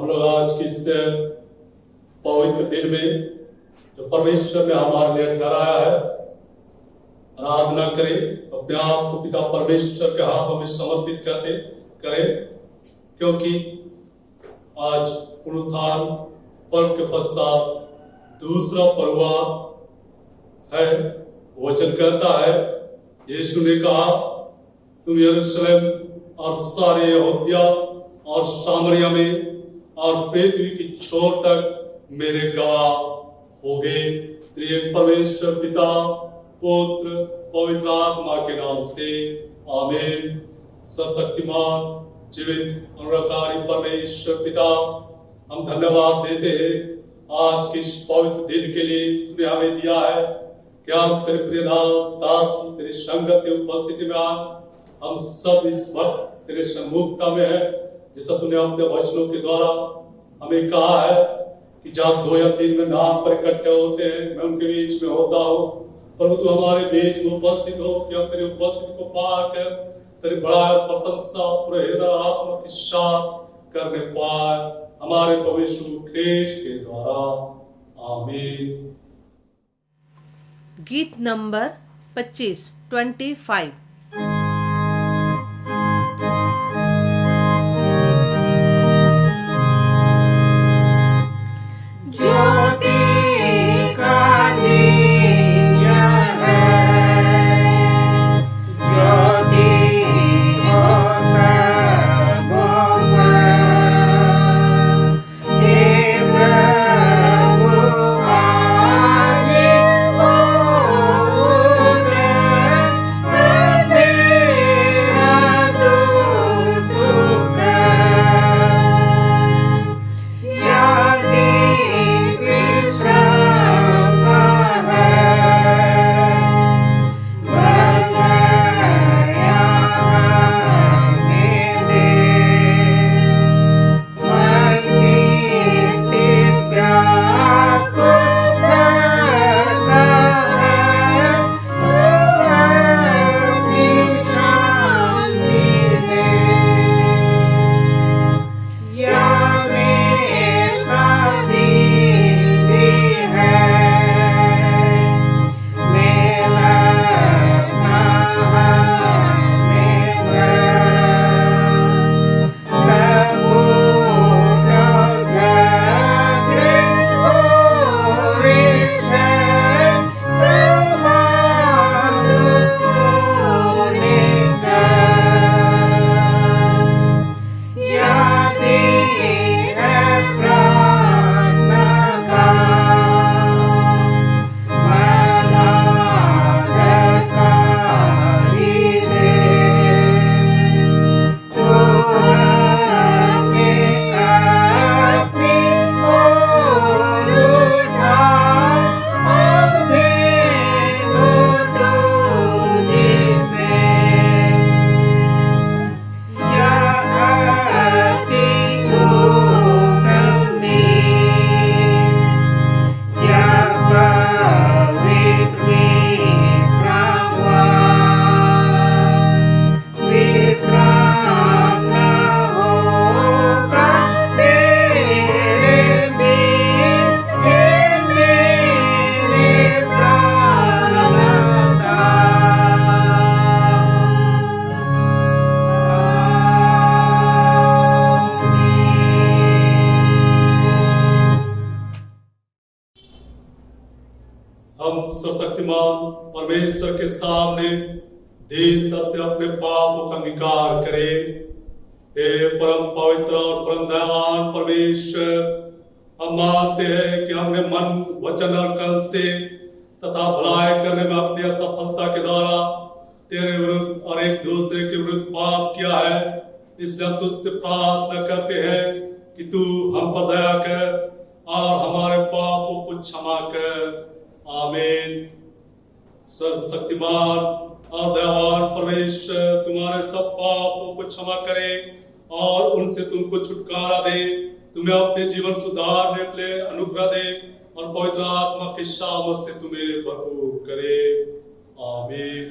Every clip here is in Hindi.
हम लोग आज की इस पवित्र दिन में जो परमेश्वर ने हमारे लिए कराया है, आराधना करें, अपने आप को पिता परमेश्वर के हाथों में समर्पित करें, क्योंकि आज पुनरुत्थान पर्व के पश्चात दूसरा पर्व है। वचन कहता है, यीशु ने कहा, तुम यरूशलेम और सारे यहूदिया और सामरिया में और पृथ्वी की छोर तक मेरे गवाह होगे। त्रिएक परमेश्वर पिता, पुत्र, पवित्र आत्मा के नाम से आमीन। सर्वशक्तिमान जीवित अनुग्रहकारी परमेश्वर पिता, हम धन्यवाद देते हैं आज के इस पवित्र दिन के लिए तुमने हमें दिया है। क्या तेरे प्रिय दास तेरी संगत की उपस्थिति में हम सब इस वक्त तेरे सम्मुखता में है, जैसा तूने अपने वचनों के द्वारा हमें कहा है कि जब 2 या 3 में नाम पर इकट्ठे होते हैं, मैं उनके बीच में होता हूँ। प्रभु तू हमारे बीच में उपस्थित हो, कि हम तेरी उपस्थिति को पाकर तेरी बड़ाई और प्रशंसा हृदय आत्मा के साथ करने पाए, हमारे प्रभु यीशु ख्रीस्त के द्वारा आमीन। गीत नंबर 25 हम सर्वशक्तिमान परमेश्वर के सामने दीनता से अपने पापों का अंगीकार करें। हे परम पवित्र और परम दयावान परमेश्वर, हम मानते हैं कि हमने मन, वचन और कर्म से तथा भलाई करने में अपनी असफलता के द्वारा तेरे विरुद्ध और एक दूसरे के विरुद्ध पाप किया है। इसलिए हम तुझसे प्रार्थना करते हैं कि तू हम पर दया कर और हमारे पापों को क्षमा कर। आमीन। सर्वशक्तिमान और दयावान परमेश्वर तुम्हारे सब पापों को क्षमा करे और उनसे तुमको छुटकारा दे, तुम्हें अपने जीवन सुधारने के लिए अनुग्रह दे और पवित्र आत्मा की शामत से तुम्हें भरपूर करे। आमीन।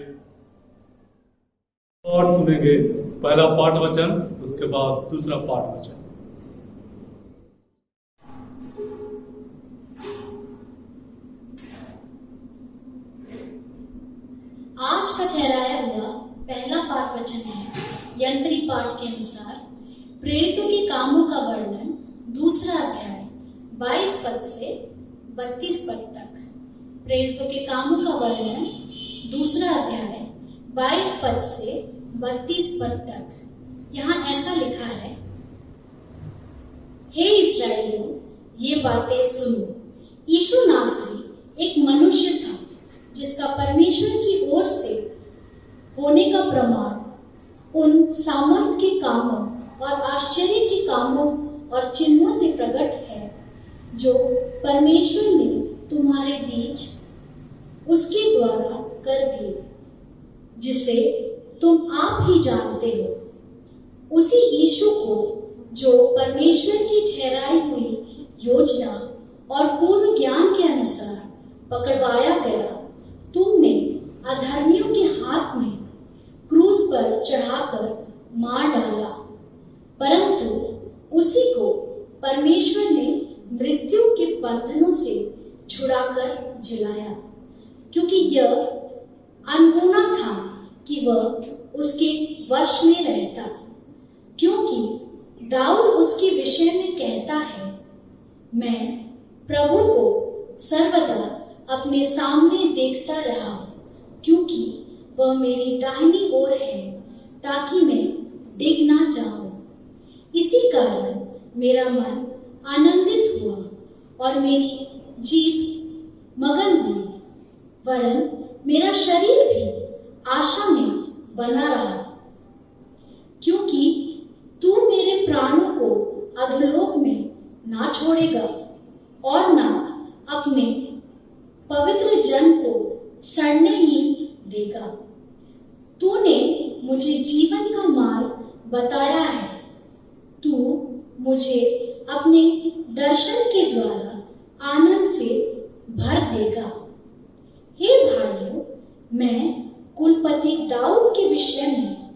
और सुनेंगे पहला पाठ वचन, उसके बाद दूसरा पाठ वचन। यंत्री पाठ के अनुसार प्रेरितों के कामों का वर्णन 2 अध्याय 22 पद से 32 पद तक। प्रेरितों के कामों का वर्णन 2 अध्याय 22 पद से 32 पद तक। यहाँ ऐसा लिखा है, हे इस्राएलियों, ये बातें सुनो। यीशु नासरी एक मनुष्य था जिसका परमेश्वर की ओर से होने का प्रमाण उन सामर्थ के कामों और आश्चर्य के कामों और चिन्हों से प्रकट है जो परमेश्वर ने तुम्हारे बीच उसके द्वारा कर दिए, जिसे तुम आप ही जानते हो। उसी यीशु को जो परमेश्वर की ठहराई हुई योजना और पूर्व ज्ञान के अनुसार पकड़वाया गया, तुमने अधर्मियों के हाथ में क्रूस पर चढ़ाकर मार डाला, परंतु उसी को परमेश्वर ने मृत्यु के बंधनों से छुड़ाकर जिलाया, क्योंकि यह अनहोना था कि वह उसके वश में रहता। क्योंकि दाऊद उसके विषय में कहता है, मैं प्रभु को सर्वदा अपने सामने देखता रहा, क्योंकि वह मेरी दाहिनी ओर है, ताकि मैं डिग ना जाऊं। इसी कारण मेरा मन आनंदित हुआ और मेरी जीभ मगन हुई, वरन मेरा शरीर भी आशा में बना रहा, क्योंकि तू मेरे प्राणों को अधोलोक में ना छोड़ेगा और ना अपने पवित्र जन को सड़ने ही देगा। तूने मुझे जीवन का मार्ग बताया है, तू मुझे अपने दर्शन के द्वारा आनंद से भर देगा। हे भाइयों, मैं कुलपति दाऊद के विषय में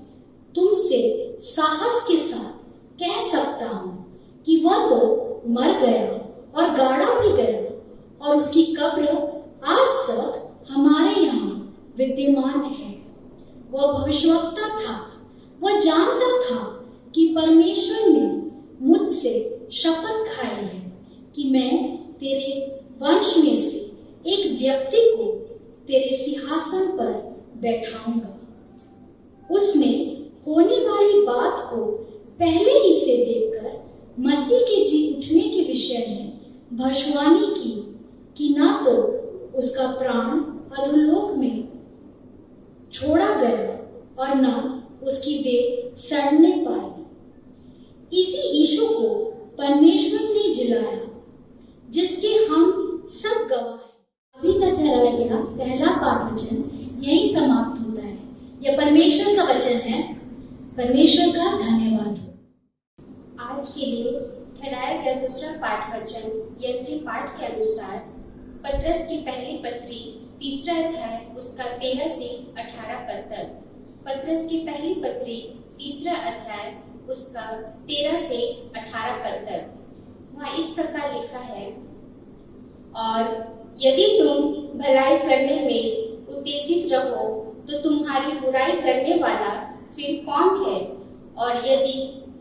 तुमसे साहस के साथ कह सकता हूँ कि वह तो मर गया और गाड़ा भी गया और उसकी कब्र आज तक हमारे यहाँ विद्यमान है। वह भविष्यवक्ता था, वह जानता था कि परमेश्वर ने मुझसे शपथ खाई है कि मैं तेरे वंश में से एक व्यक्ति को तेरे सिंहासन पर बैठाऊंगा। उसने होने वाली बात को पहले ही से देखकर मसीह के जी उठने के विषय में भविष्यवाणी की कि ना तो उसका प्राण अधोलोक में छोड़ा गया और न उसकी देह सड़ने पाई। इसी यीशु को परमेश्वर ने जिलाया, जिसके हम सब गवाह हैं। अभी का ठहराया गया पहला पाठ वचन यही समाप्त होता है। यह परमेश्वर का वचन है। परमेश्वर का धन्यवाद हो। आज के लिए ठहराया गया दूसरा पाठ वचन यंत्री पाठ के अनुसार पतरस की पहली पत्री 3 अध्याय उसका 13 से 18 पद तक। पतरस की पहली पत्री 3 अध्याय उसका 13 से 18 पद तक। वहाँ इस प्रकार लिखा है, और यदि तुम भलाई करने में उत्तेजित रहो तो तुम्हारी बुराई करने वाला फिर कौन है? और यदि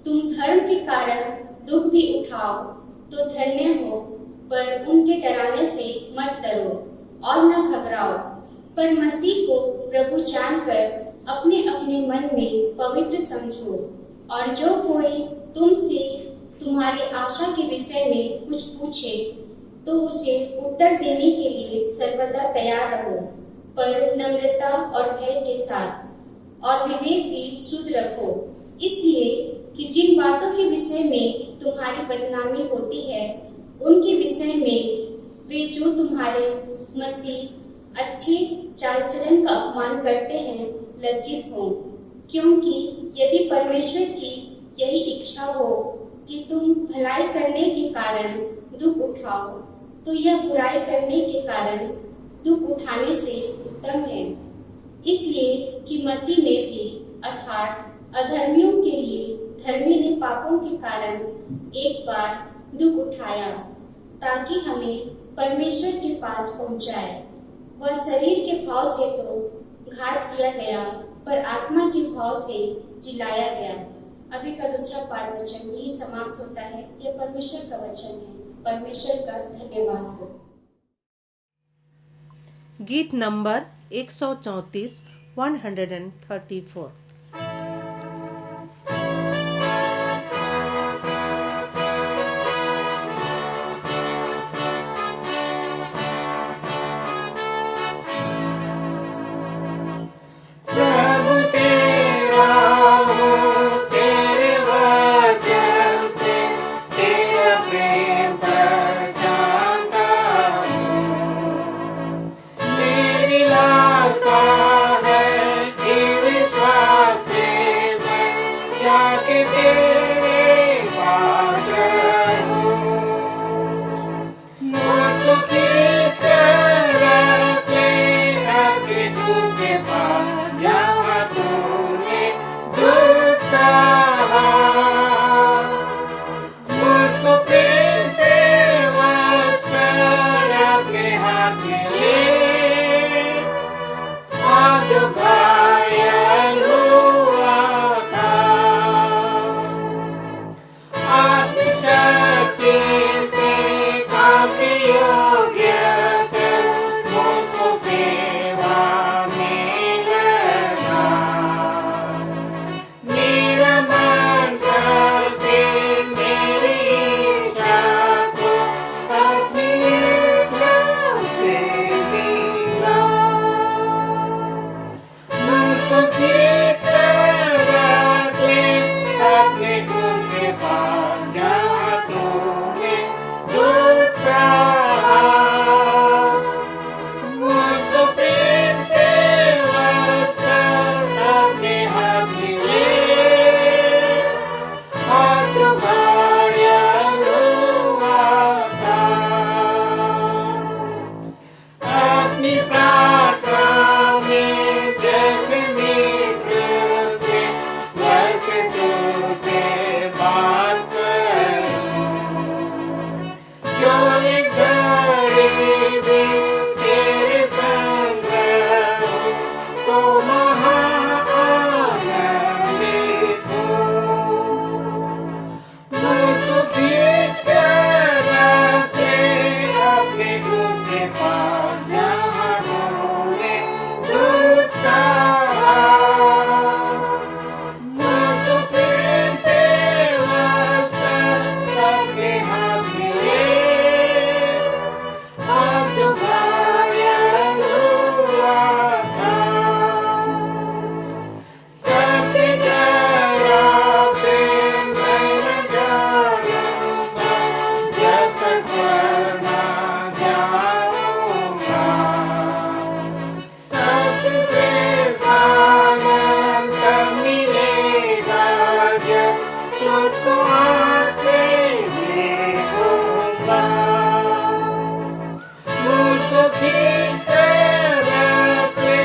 तुम धर्म के कारण दुख भी उठाओ तो धन्य हो, पर उनके डराने से मत डरो और न घबराओ, पर मसीह को प्रभु जानकर अपने अपने मन में पवित्र समझो। और जो कोई तुमसे तुम्हारी आशा के विषय में कुछ पूछे तो उसे उत्तर देने के लिए सर्वदा तैयार रहो, पर नम्रता और भय के साथ, और विवेक भी शुद्ध रखो, इसलिए कि जिन बातों के विषय में तुम्हारी बदनामी होती है उनके विषय में वे जो तुम्हारे मसीह अच्छे चाल चलन का अपमान करते हैं लज्जित हो। क्योंकि यदि परमेश्वर की यही इच्छा हो कि तुम भलाई करने के कारण दुख उठाओ, तो यह बुराई करने के कारण दुख उठाने से उत्तम है। इसलिए कि मसीह ने भी अर्थात अधर्मियों के लिए धर्मी ने पापों के कारण एक बार दुख उठाया, ताकि हमें परमेश्वर के पास पहुंचाए। वह शरीर के भाव से तो घात किया गया, पर आत्मा के भाव से जिलाया गया। अभी का दूसरा पाठ वचन यही समाप्त होता है। यह परमेश्वर का वचन है। परमेश्वर का धन्यवाद हो। गीत नंबर 134 134। प्रभु तेरा हूँ, तेरे वचन से तेरा प्रेम पहचानता हूँ। मेरी आशा है कि विश्वास से मैं जाके तेरे पास रहूँ। मुझको खींच कर रख ले अपने तुझसे पास, जहाँ तूने दुख सहा। मुझको प्रेम से वश कर अपने हाथ में ले, आज जो घायल हुआ था। आत्मशक्ति से काम के योग्य कर मुझको सेवा में लगा। मेरा मन करते मेरी इच्छा को अपनी इच्छा से मिला। मुझको खींच कर रख ले अपने तुझसे पास, जहाँ तूने दुख सहा। मुझको प्रेम से वश कर अपने हाथ में ले, आज जो घायल हुआ था। अपनी प्रार्थना में जैसे मित्र से वैसे तुझसे बात करूं। जो एक घड़ी भी तेरे संग रहूं तो महा आनंदित हूँ। मुझको खींच कर रख ले अपने तुझसे पास, जहाँ तूने दुख सहा। मुझको प्रेम से वश कर अपने हाथ में ले, आज जो घायल हुआ था। सबसे गहरा प्रेम मैं न जानूंगा जब तक स्वर्ग न जाऊंगा। सबसे श्रेष्ठ आनंद तब मिलेगा जब तुझको आँख से देखूंगा। मुझको खींच कर रख ले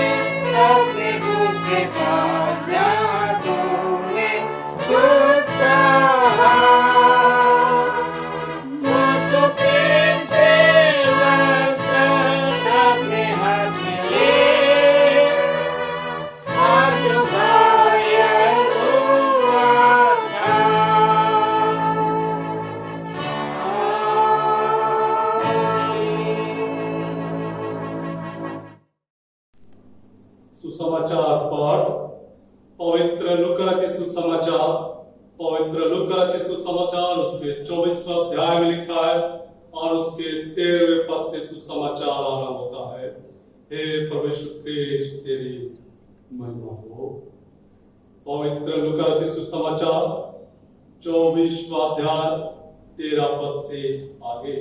अपने तुझसे पास, जहाँ तूने दुख सहा। मुझको प्रेम से वश कर अपने हाथ में ले, आज जो घायल हुआ था। सुसमाचार पाठ पवित्र लूकाचे सुसमाचार। पवित्र लूकाचे सुसमाचार उसके 24वें अध्याय में लिखा है और उसके 13वें पद से सुसमाचार आरंभ होता है। हे परमेश्वर ख्रीस्त तेरी महिमा हो। पवित्र लूकाचे सुसमाचार 24वां अध्याय 13 पद से आगे।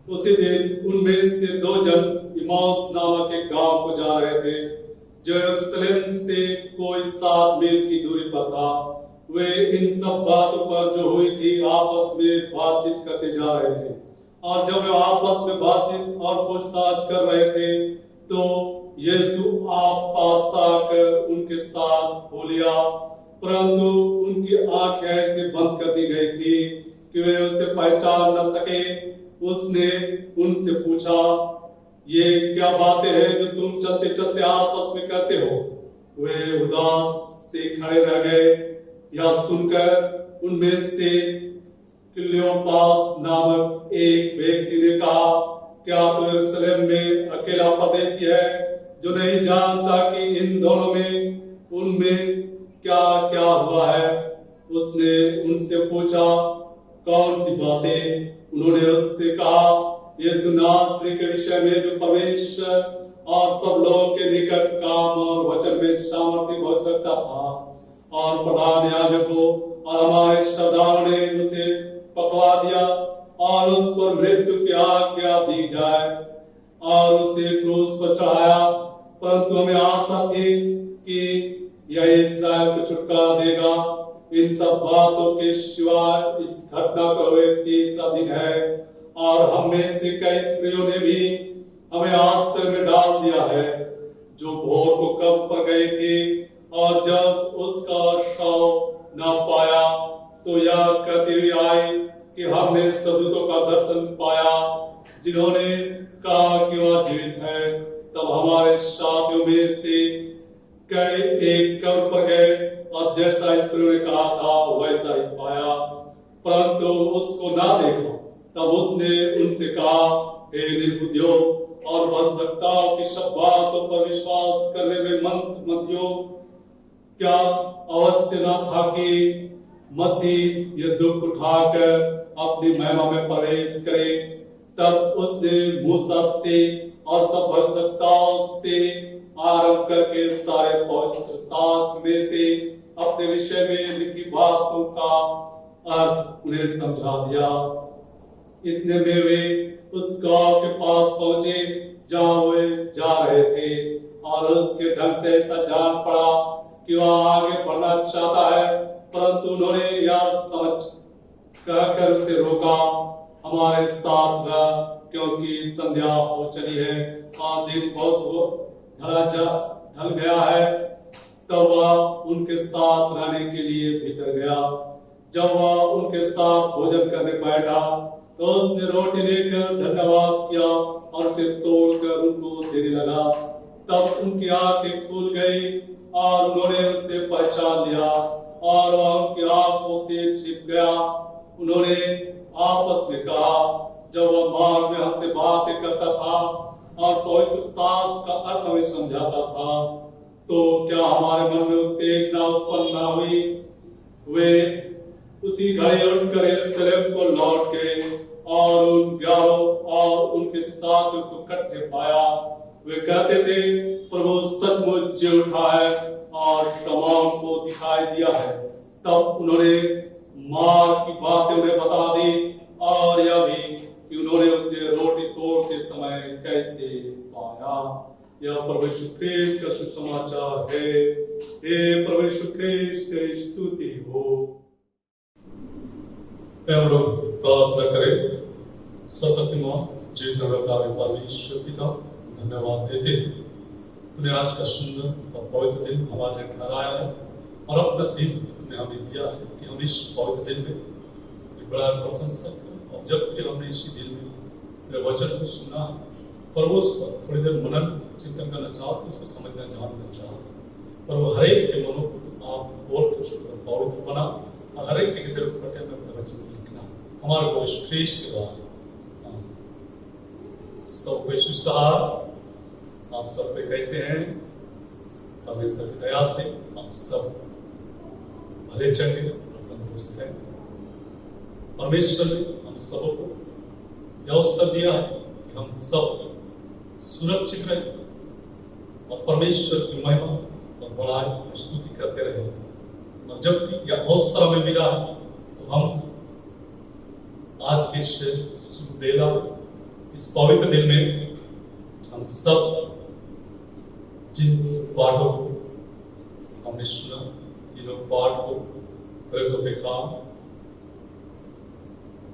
उसी दिन उनमें से 2 जन इमाउस नामक एक गांव को जा रहे थे, जो यरूशलेम से कोई 7 मील की दूरी पर था। वे इन सब बातों पर जो हुई थी आपस में बातचीत करते जा रहे थे। और जब वे आपस में बातचीत और पूछताछ कर रहे थे तो यीशु आप पास आकर उनके साथ बोलिया, परंतु उनकी आंखें ऐसे बंद कर दी गई थी कि वे उसे पहचान न सके। उसने उनसे पूछा, ये क्या बातें हैं जो तुम चलते चलते आपस में करते हो? वे उदास से खड़े रह गए। यह सुनकर उनमें से क्लियोपास नामक एक व्यक्ति ने कहा, क्या तू यरूशलेम में अकेला परदेसी है जो नहीं जानता कि इन दोनों में उनमें क्या क्या हुआ है? उसने उनसे पूछा, कौन सी बातें? उन्होंने उससे कहा, यीशु नासरी के विषय में जो परमेश्वर और सब लोगों के निकट काम और वचन में सामर्थ्य पहुंच सकता था, और प्रधान याजकों और हमारे सरदारों ने उसे पकड़ा दिया और उस पर मृत्यु की आज्ञा दी जाए और उसे क्रूस पर चढ़ाया। परंतु हमें आशा थी कि यह इस्राएल को छुटकारा देगा। इन सब बातों के सिवाय इस घटना को हुए 30 दिन है और हम में से कई स्त्रियों ने भी हमें आश्चर्य में डाल दिया है, जो भोर को कब्र पर गई थी और जब उसका शव न पाया तो यह कहती हुई आई कि हमने स्वर्गदूतों का दर्शन पाया जिन्होंने कहा कि वह जीवित है। तब हमारे साथियों में से कई एक कब्र पर गए और जैसा स्त्रियों ने कहा था वैसा ही पाया, परंतु उसको ना देखा। तब उसने उनसे कहा, हे निर्बुद्धियों और बदभक्ताओं की सब बातों पर विश्वास करने में मंदियों, क्या अवश्य न था कि मसीह ये दुख उठाकर अपनी महिमा में प्रवेश करे? तब उसने मूसा से और सब भक्ताओं से आरंभ करके सारे पवित्र शास्त्र में से अपने विषय में लिखी बातों का अर्थ उन्हें समझा दिया। इतने में वे उस गांव के पास पहुंचे जहां वे जा रहे थे और उसके ढंग से ऐसा जान पड़ा कि वह आगे बढ़ना चाहता है, परंतु उन्होंने यह समझ कहकर उसे रोका, हमारे साथ रह, क्योंकि संध्या हो चली है और दिन बहुत ढल गया है। तब वह उनके साथ रहने के लिए भीतर गया। जब वह उनके साथ भोजन करने बैठा तो उसने रोटी लेकर धन्यवाद किया और उसे तोड़कर उनको देने लगा। तब उनकी आंखें खुल गई और उन्होंने उसे पहचान लिया और वह उनकी आंखों से छिप गया। उन्होंने आपस में कहा, जब वह मार्ग में हमसे बातें करता था और पवित्र शास्त्र का अर्थ हमें समझाता था, तो क्या हमारे मन में उत्तेजना उत्पन्न न हुई? वे उसी घड़ी उठकर यरूशलेम को लौट गए और उन 11 और उनके साथ को इकट्ठे पाया। वे कहते थे, प्रभु सचमुच जी उठा है और शमौन को दिखाई दिया है। तब उन्होंने मार्ग की बातें उन्हें बता दी और यह भी कि उन्होंने उसे रोटी तोड़ते समय कैसे पाया। यह प्रभु यीशु ख्रीस्त का सुसमाचार है। हे प्रभु यीशु ख्रीस्त तेरी स्तुति हो। हम लोग प्रार्थना करें। सशक्तिमान जीवित परमेश्वर पिता, धन्यवाद देते हैं तूने आज का सुंदर और पवित्र दिन हमारे लिए ठहराया है और अपना दिन तूने हमें दिया है कि हम इस पवित्र दिन में बड़ा प्रशंसा करें। और जबकि हमने इसी दिन में तेरे वचन को सुना पर उस पर थोड़ी देर मनन चिंतन करना चाहते, उसको समझना जानना चाहते, पर वो हरेक के मनों को आप खोल कर शुद्ध पवित्र बना और हरेक के दिल को कटे में अपने वचन को लिखना हमारे को ख्रीस्त के द्वारा। सब यीशु साहब आप सब पे कैसे हैं? परमेश्वर की दया से आप सब भले चंगे और तंदुरुस्त हैं। परमेश्वर ने हम सबको यह अवसर दिया है कि हम सब सुरक्षित रहे और परमेश्वर की महिमा और बड़ाई और स्तुति करते रहे। और जब यह अवसर हमें मिला है तो हम आज के शुभ बेला इस पवित्र दिन में हम सब जिन पाठों को हमने सुना, तीनों पाठ को प्रेरितों के काम,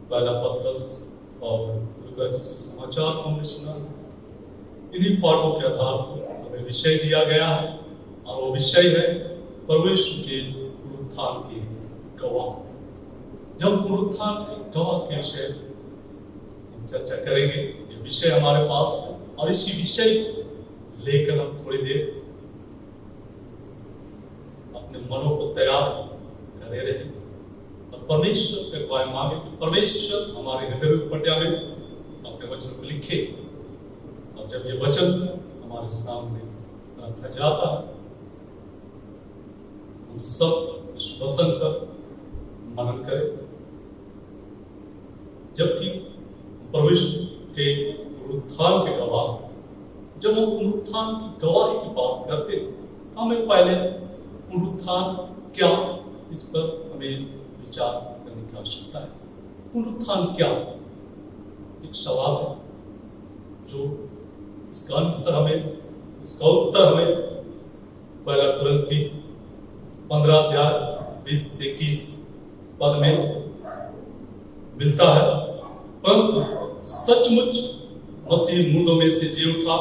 पहला पत्रस और समाचार को हमने सुना, इन्हीं पाठों के आधार पर हमें विषय दिया गया है और वो विषय है प्रभु यीशु के पुनरुत्थान के गवाह। जब पुनरुत्थान के गवाह के विषय हम चर्चा करेंगे, ये विषय हमारे पास है और इसी विषय को लेकर हम थोड़ी देर मनों को तैयार करे रहे और परमेश्वर से दुआएं मांगे कि परमेश्वर हमारे हृदय पटिया में अपने वचन को लिखे, और जब ये वचन हमारे सामने रखा जाता है हम सब इस वचन पर मनन करें, जबकि परमेश्वर के पुनरुत्थान के गवाह, जब हम पुनरुत्थान की गवाही की बात करते हैं तो हमें पहले पुनरुत्थान क्या, इस पर हमें विचार करने की आवश्यकता है। पुनरुत्थान क्या एक सवाल है जो उसका आंसर हमें, उसका उत्तर हमें पहला कुरिन्थी 15 अध्याय 20 से 21 पद में मिलता है। परंतु सचमुच मसीह मुर्दों में से जी उठा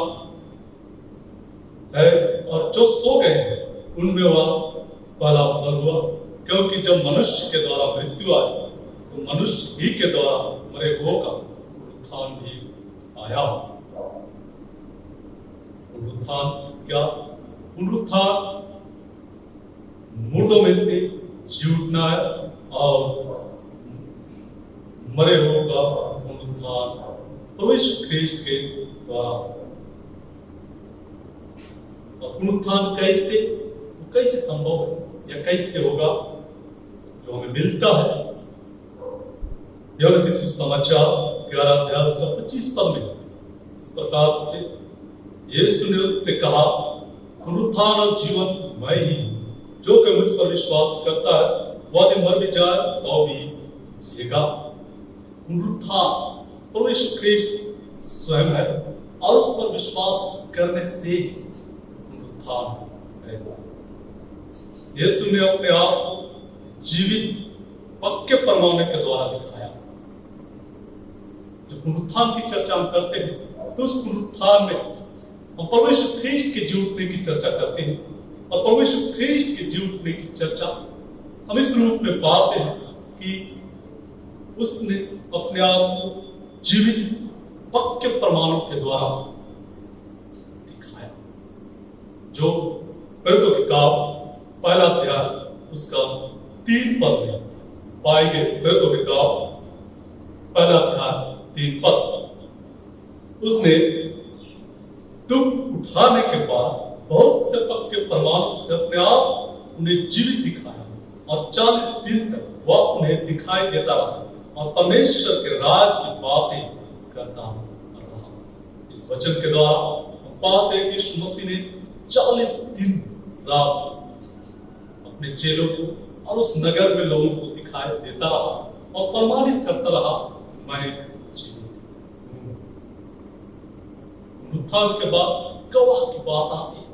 है और जो सो गए हैं उनमें वह पहला फल हुआ, क्योंकि जब मनुष्य के द्वारा मृत्यु आई तो मनुष्य ही के द्वारा मरे हुओं का पुनरुत्थान भी आया। पुनरुत्थान क्या? पुनरुत्थान मुर्दों में से जी उठना है और मरे हुओं का पुनरुत्थान प्रभु यीशु ख्रीस्त के द्वारा। और पुनरुत्थान कैसे, वो कैसे संभव है या कैसे होगा, जो हमें मिलता है यूहन्ना सुसमाचार 11 अध्याय उसका 25 पद में इस प्रकार से यीशु ने उससे कहा, पुनरुत्थान और जीवन मैं ही, जो कोई मुझ पर विश्वास करता है वह यदि मर भी जाए तो भी जिएगा। पुनरुत्थान प्रभु यीशु ख्रीस्त स्वयं है और उस पर विश्वास करने से ही पुनरुत्थान है। यीशु ने अपने आप को जीवित पक्के परमाणु के द्वारा दिखाया। जब पुनरुत्थान की चर्चा हम करते हैं तो उस पुनरुत्थान में हम प्रभु यीशु ख्रीस्त के जी उठने की चर्चा करते हैं, और प्रभु यीशु ख्रीस्त के जी उठने की चर्चा हम इस रूप में पाते हैं कि उसने अपने आप को जीवित पक्के प्रमाणों के द्वारा दिखाया, जो पेतों के काम पहला अध्याय उसका 3 पद में पाएंगे। पेतों के काम पहला अध्याय 3 पद, उसने दुख उठाने के बाद बहुत से पक्के प्रमाणों से अपने आप उन्हें जीवित दिखाया, और 40 दिन तक वह उन्हें दिखाई देता रहा और परमेश्वर के राज की बातें करता रहा। इस वचन के द्वारा हम पाते हैं कि यीशु मसीह ने 40 दिन रात अपने चेलों को और उस नगर में लोगों को दिखाई देता रहा और प्रमाणित करता रहा, मैं जीवित हूं। पुनरुत्थान के बाद गवाह की बात आती है,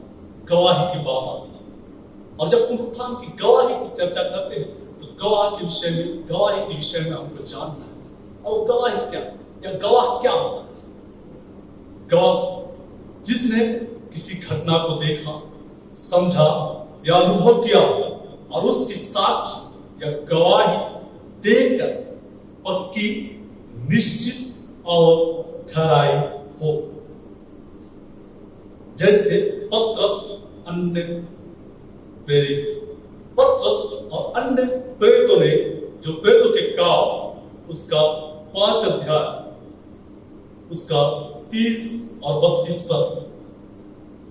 गवाही की बात आती है, और जब पुनरुत्थान की गवाही की चर्चा करते हैं तो गवाही के विषय में हमको जानना है। और गवाही क्या, या गवाह क्या होता है? गवाह जिसने किसी घटना को देखा, समझा या अनुभव किया और उसकी साक्ष्य या गवाही देकर पक्की, निश्चित और ठहराई हो। जैसे पतरस और अन्य प्रेरितों ने, जो प्रेरितों के काम उसका 5 अध्याय उसका 30 और 32 पद,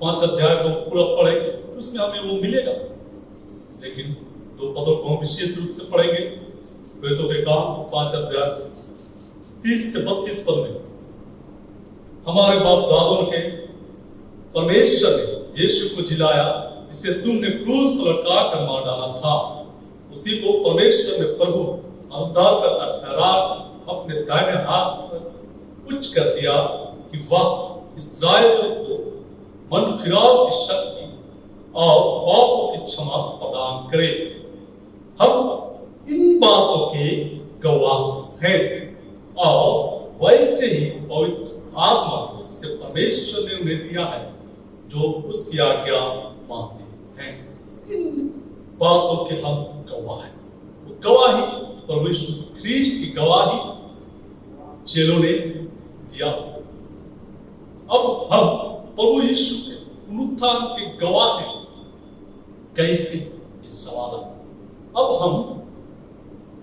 5 अध्याय को पूरा पढ़ेंगे तो उसमें हमें वो मिलेगा, लेकिन 2 पदों को हम विशेष रूप से पढ़ेंगे। प्रेरितों के काम 5 अध्याय 30 से 32 पद में हमारे बाप दादों के परमेश्वर ने यीशु को जिलाया, जिसे तुमने क्रूस पर लटका कर मार डाला था, उसी को परमेश्वर ने प्रभु और उद्धारकर्ता ठहरा अपने दाहिने हाथ पर उच्च कर दिया कि वह इस्राएलियों को मन फिराव की शक्ति और पापों की क्षमा प्रदान करे। हम इन बातों के गवाह हैं, और वैसे ही पवित्र आत्मा जिसे परमेश्वर ने उन्हें दिया है, जो उसकी आज्ञा मानते हैं, इन बातों के हम गवाह हैं। वो गवाही प्रभु यीशु ख्रीस्त की गवाही चेलों ने दिया। अब हम प्रभु यीशु के पुनरुत्थान के गवाह हैं। कैसे? इस समाधान। अब हम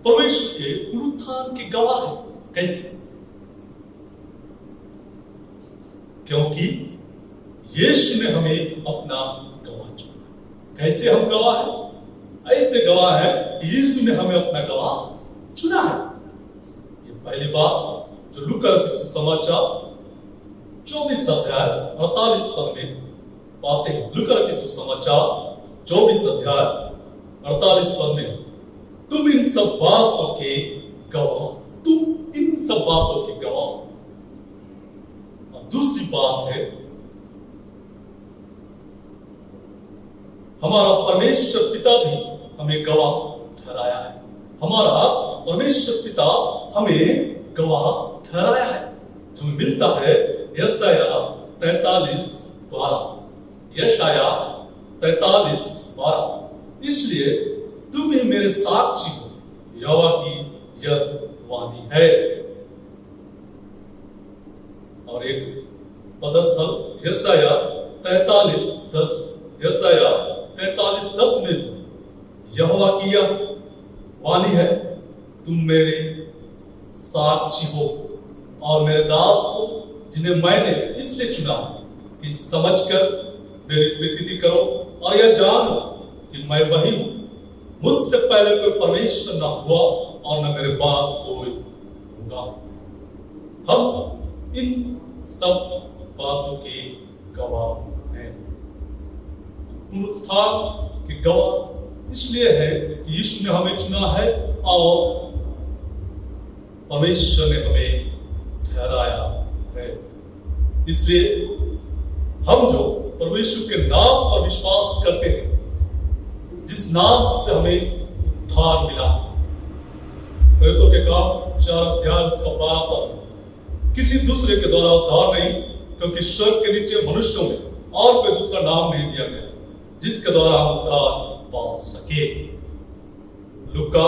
परमेश्वर के पुनरुत्थान के गवाह हैं। कैसे? क्योंकि यीशु ने हमें अपना गवाह चुना। कैसे हम गवाह हैं? ऐसे गवाह है कि यीशु ने हमें अपना गवाह चुना है। ये पहली बात जो लूका रचित सुसमाचार 24 अध्याय 48 पद में पाते हैं। लूका रचित सुसमाचार 24 अध्याय 48 पद में, तुम इन सब बातों के गवाह, तुम इन सब बातों के गवाह। और दूसरी बात है, हमारा परमेश्वर पिता भी हमें गवाह ठहराया है। हमारा परमेश्वर पिता हमें गवाह ठहराया है। जो मिलता है यशाया 43:12, यशाया 43:12। इसलिए तुम ही मेरे साक्षी हो, यहोवा की यह वाणी है। और एक पदस्थल यशाया 43:10, यशाया 43:10 में भी यहोवा की यह वाणी है, तुम मेरे साक्षी हो और मेरे दास हो, जिन्हें मैंने इसलिए चुना कि समझकर मेरी प्रीति करो और यह जानो कि मैं वही हूं। मुझसे पहले कोई परमेश्वर न हुआ और न मेरे बाद कोई होगा। हम इन सब बातों के गवाह हैं। पुनरुत्थान के गवाह इसलिए है कि यीशु ने हमें चुना है और परमेश्वर ने हमें ठहराया है। इसलिए हम जो परमेश्वर के नाम पर विश्वास करते हैं, जिस नाम से हमें उद्धार मिला, प्रेरितों के काम 4 अध्याय उसका 12 पद, किसी दूसरे के द्वारा उद्धार नहीं, क्योंकि स्वर्ग के नीचे मनुष्यों में और कोई दूसरा नाम नहीं दिया गया जिसके द्वारा हम उद्धार पा सके। लूका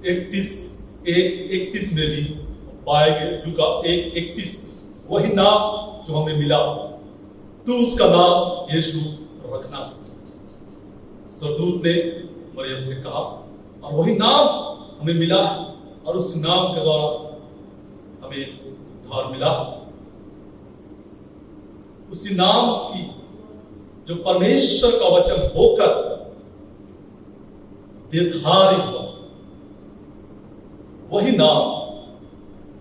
1:31 में भी पाएंगे। लूका 1:31, वही नाम जो हमें मिला, तो उसका नाम यीशु रखना। सरदूत ने मरियम से कहा और वही नाम हमें मिला और उस नाम के द्वारा हमें उद्धार मिला। उसी नाम की जो परमेश्वर का वचन होकर देहधारी हुआ, वही नाम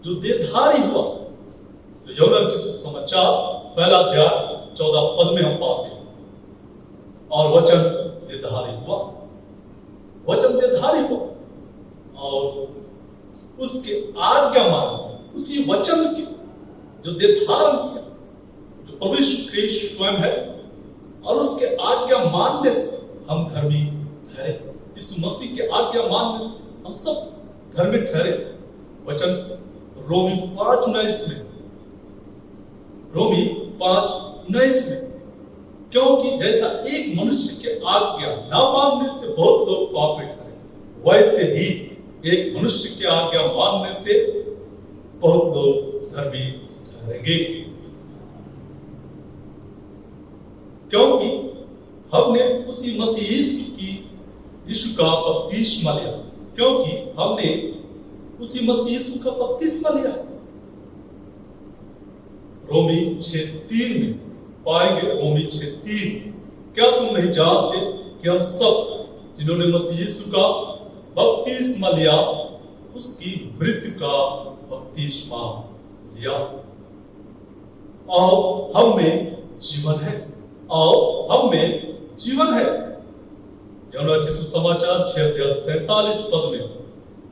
जो देहधारी हुआ, तो यूहन्ना रचित सुसमाचार 1 अध्याय 14 पद में हम पाते हैं। और वचन देहधारी हुआ, वचन देहधारी हुआ और उसके आज्ञा मानने से, उसी वचन के जो देहधारण किया, जो प्रभु यीशु ख्रीस्त स्वयं है, और उसके आज्ञा मानने से हम धर्मी ठहरे। यीशु मसीह के आज्ञा मानने से हम सब धर्मी ठहरे। वचन रोमी 5:19 में, रोमी 5:19 में, क्योंकि जैसा एक मनुष्य के आज्ञा ना मानने से बहुत लोग पापी ठहरे, वैसे ही एक मनुष्य के आज्ञा मानने से बहुत लोग धर्मी ठहरेंगे। क्योंकि हमने उसी मसीह यीशु का बपतिस्मा लिया, क्योंकि हमने उसी मसीह यीशु का बपतिस्मा लिया। रोमी 6:3 में पाएंगे, रोमी 6:3, क्या तुम नहीं जानते कि हम सब जिन्होंने मसीह यीशु का बपतिस्मा लिया, उसकी मृत्यु का बपतिस्मा लिया, और हम में जीवन है, और हम में जीवन है। यूहन्ना रचित सुसमाचार 6:47 पद में,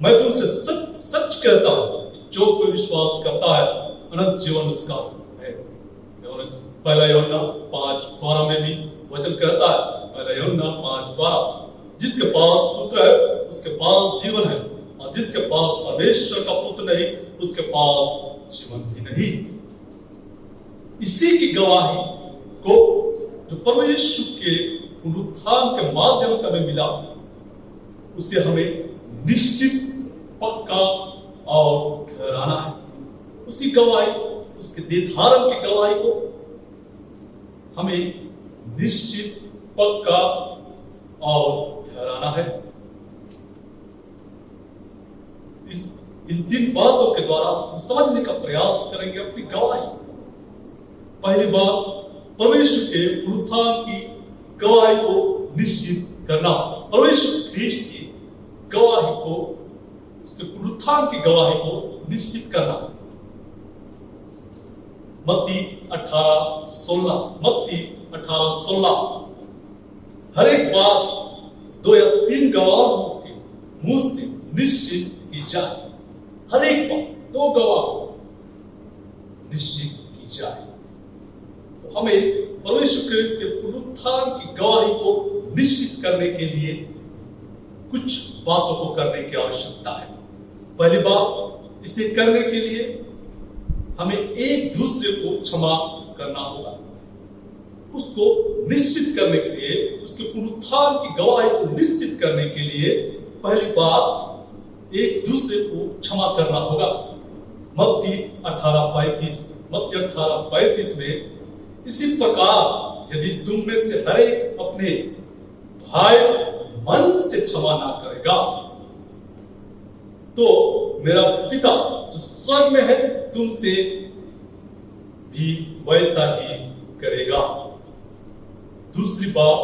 मैं तुमसे सच सच कहता हूं, जो कोई विश्वास करता है अनंत जीवन उसका है। पहला यूहन्ना 5:12 में भी वचन कहता है, पहला यूहन्ना 5:12, जिसके पास पुत्र है उसके पास जीवन है, और जिसके पास परमेश्वर का पुत्र नहीं उसके पास जीवन भी नहीं। इसी की गवाही को जो परमेश्वर के पुनरुत्थान के माध्यम से हमें मिला, उसे हमें निश्चित, पक्का और ठहराना है। उसी गवाही, उसके देहधारण की गवाही को हमें निश्चित, पक्का और ठहराना है। इन 3 बातों के द्वारा हम समझने का प्रयास करेंगे अपनी गवाही। पहली बात, परमेश्वर के पुनरुत्थान की गवाही को निश्चित करना। परमेश्वर ख्रीष्ट की गवाही को, उसके पुनरुत्थान की गवाही को निश्चित करना। मत्ती 18:16, मत्ती 18:16। हर एक बात 2 या 3 गवाहों के मुंह से निश्चित की जाए। हर एक बात 2 गवाह निश्चित की जाए। तो हमें परमेश्वर के पुनरुत्थान की गवाही को निश्चित करने के लिए कुछ बातों को करने की आवश्यकता है। पहली बात, इसे करने के लिए हमें एक दूसरे को क्षमा करना होगा। उसको निश्चित करने के लिए, उसके पुनरुत्थान की गवाही को निश्चित करने के लिए पहली बात, एक दूसरे को क्षमा करना होगा। मत्ती 18:35, मत्ती 18:35 में इसी प्रकार यदि तुम में से हर एक अपने भाई मन से क्षमा ना करेगा तो मेरा पिता जो स्वर्ग में है तुमसे भी वैसा ही करेगा। दूसरी बात,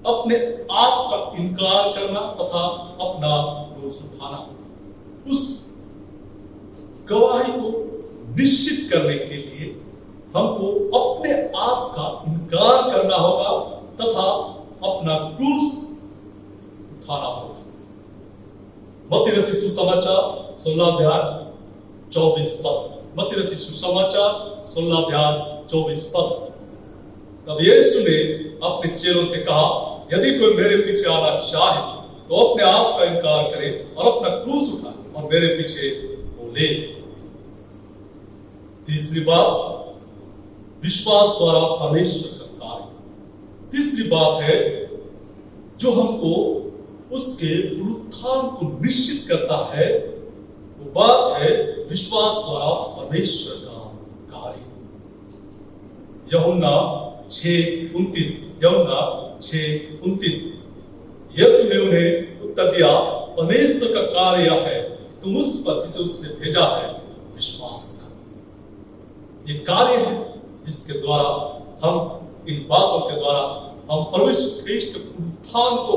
अपने आप का इनकार करना तथा अपना क्रूस उठाना। उस गवाही को निश्चित करने के लिए हमको अपने आप का इनकार करना होगा तथा अपना क्रूस उठाना होगा। मत्ती रचित सुसमाचार 16 अध्याय 24 पद। मत्ती रचित सुसमाचार 16 अध्याय 24 पद। तब यीशु ने अपने चेलों से कहा, यदि कोई मेरे पीछे आना चाहे तो अपने आप का इनकार करे और अपना क्रूस उठाए और मेरे पीछे बोले। तीसरी बात, विश्वास द्वारा परमेश्वर का कार्य। तीसरी बात है जो हमको उसके पुनरुत्थान को निश्चित करता है, वो बात है विश्वास द्वारा परमेश्वर का कार्य। यूहन्ना 6:29, यूहन्ना 6:29। यीशु ने उन्हें उत्तर दिया, परमेश्वर का कार्य यह है, तुम उस पर जिसे उसने भेजा है विश्वास कर। ये कार्य है जिसके द्वारा हम, इन बातों के द्वारा हम परमेश्वर ख्रीष्ट के पुनरुत्थान को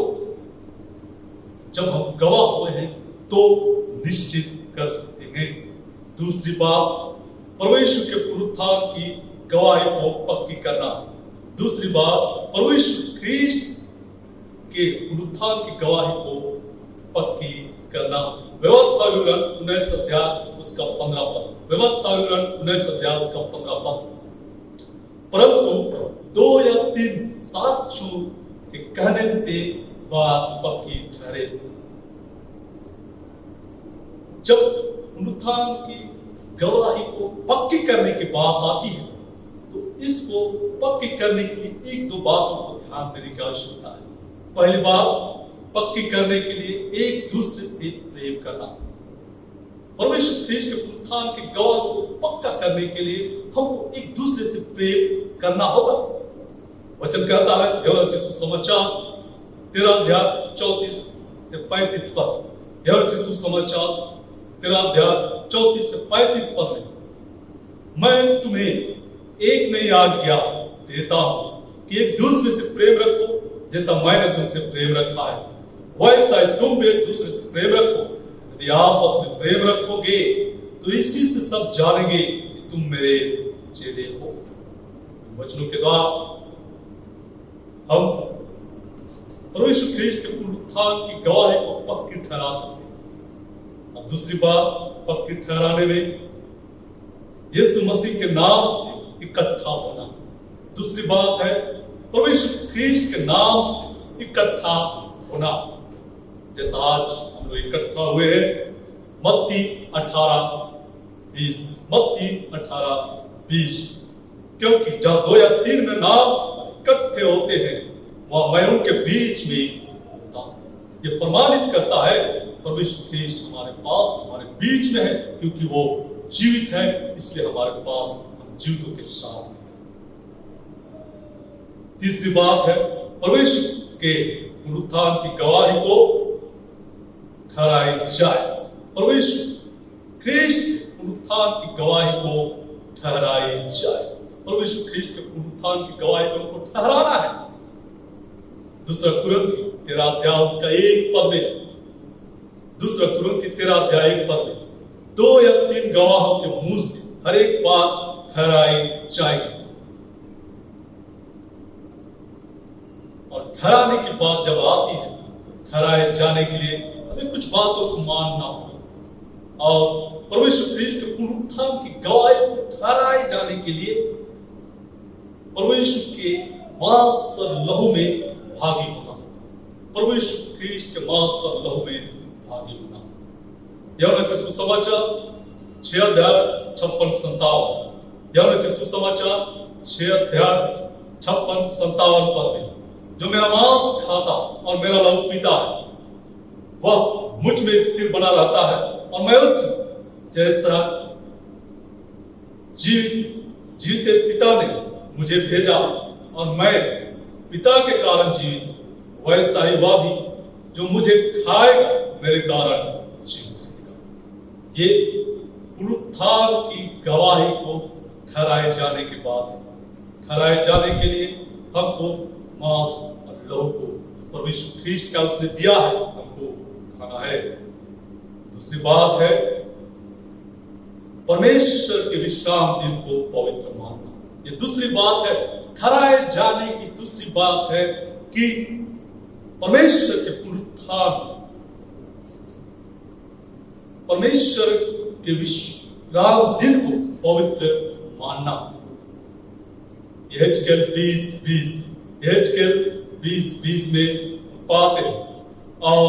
जब हम गवाह हुए हैं तो निश्चित कर सकते हैं। दूसरी बात, परमेश्वर के पुनरुत्थान की गवाही को पक्की करना। दूसरी बात, परमेश्वर ख्रीष्ट के पुनरुत्थान की गवाही को पक्की करना। व्यवस्था विवरण 19 अध्याय उसका 15 पद। व्यवस्था विवरण 19 अध्याय उसका 15 पद। परंतु 2 या 3 साक्षियों के कहने से बात पक्की ठहरे। जब पुनरुत्थान की गवाही को पक्की करने की बात आती है तो इसको पक्की करने के लिए 1-2 बातों को ध्यान देने की आवश्यकता है। पहली बात, पक्की करने के लिए एक दूसरे से प्रेम करना। परमेश्वर ख्रीष्ट के पुनरुत्थान की गवाही को पक्का करने के लिए हमको एक दूसरे से प्रेम करना होगा। वचन कहता है यूहन्ना रचित सुसमाचार 13 अध्याय 34 से 35 पद। यूहन्ना रचित सुसमाचार 13 अध्याय 34 से 35 पद में, मैं तुम्हें एक नई आज्ञा देता हूं कि एक दूसरे से प्रेम रखो, जैसा मैंने तुमसे प्रेम रखा है वैसा ही तुम भी एक दूसरे से प्रेम रखो। यदि आपस में प्रेम रखोगे तो इसी से सब जानेंगे कि तुम मेरे चेले हो। वचनों के द्वारा हम परमेश्वर ख्रीष्ट के पुनरुत्थान की गवाही को पक्की ठहरा सकते हैं। अब दूसरी बात, पक्की ठहराने में यीशु मसीह के नाम से इकट्ठा होना। दूसरी बात है परमेश्वर ख्रीष्ट के नाम से इकट्ठा होना। जैसा आज हम लोग इकट्ठा हुए हैं मत्ती 18:20, मत्ती 18:20। क्योंकि जब 2 या 3 में नाम इकट्ठे होते हैं वहां मैं उनके बीच में होता हूं। ये प्रमाणित करता है परमेश्वर ख्रीष्ट हमारे पास, हमारे बीच में है, क्योंकि वो जीवित है, इसलिए हमारे पास हम जीवितों के साथ हैं। तीसरी बात है परमेश्वर के पुनरुत्थान की गवाही को ठहराई जाए। प्रभु यीशु ख्रीष्ट के पुनरुत्थान की गवाही को ठहराई जाए। प्रभु यीशु ख्रीष्ट के पुनरुत्थान की गवाही को उनको ठहराना है। दूसरा कुरिन्थी 13 अध्याय उसका 1 पद में, दूसरा कुरिन्थी 13 अध्याय 1 पद में 2 या 3 गवाहों के मुंह से हर एक बात ठहराई जाएगी। और ठहराने की बात जब आती है तो ठहराए जाने के लिए हमें कुछ बातों को मानना होगा। और प्रभु यीशु ख्रीष्ट के पुनरुत्थान की गवाही को ठहराए जाने के लिए प्रभु यीशु के मांस और लहू में भागी होना। प्रभु यीशु ख्रीष्ट के मांस और लहू में भागी होना। यूहन्ना सुसमाचार 6 अध्याय 56-57, यूहन्ना सुसमाचार 6 अध्याय 56-57 पद में, जो मेरा मांस खाता और मेरा लहू पीता है वह मुझ में स्थिर बना रहता है और मैं उसमें, जैसा जीवित पिता ने मुझे भेजा और मैं पिता के कारण जीवित हूं, वैसा ही वह भी जो मुझे खाएगा मेरे कारण जीवित रहेगा। ये पुनरुत्थान की गवाही को ठहराए जाने के बाद है। ठहराए जाने के लिए हमको मांस और लहू को प्रभु यीशु ख्रीष्ट का उसने दिया है, हमको खाना है। दूसरी बात है परमेश्वर के विश्राम दिन को पवित्र मानना। ये दूसरी बात है। ठहराए जाने की दूसरी बात है कि परमेश्वर के पुनरुत्थान, परमेश्वर के विश्राम दिन को पवित्र मानना। यहेजकेल 20:20 में पाते हैं, और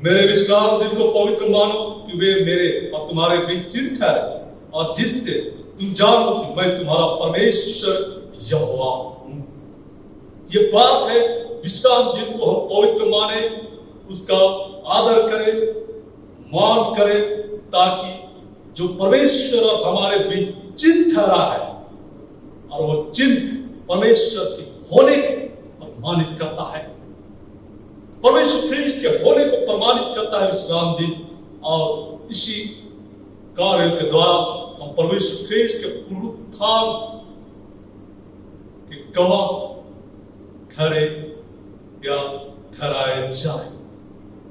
मेरे विश्राम दिन को पवित्र मानो कि वे मेरे और तुम्हारे बीच चिन्ह ठहरे, और जिससे तुम जानो कि मैं तुम्हारा परमेश्वर यहोवा हूं। ये बात है, विश्राम दिन को हम पवित्र माने, उसका आदर करें, मान करें, ताकि जो परमेश्वर हमारे बीच चिन्ह ठहरा है, और वो चिन्ह परमेश्वर के होने को प्रमाणित करता है। परमेश्वर ख्रीष्ट के होने को प्रमाणित करता है विश्राम दिन, और इसी कार्य के द्वारा हम परमेश्वर ख्रीष्ट के पुनरुत्थान के गवाह ठहरे या ठहराए जाए।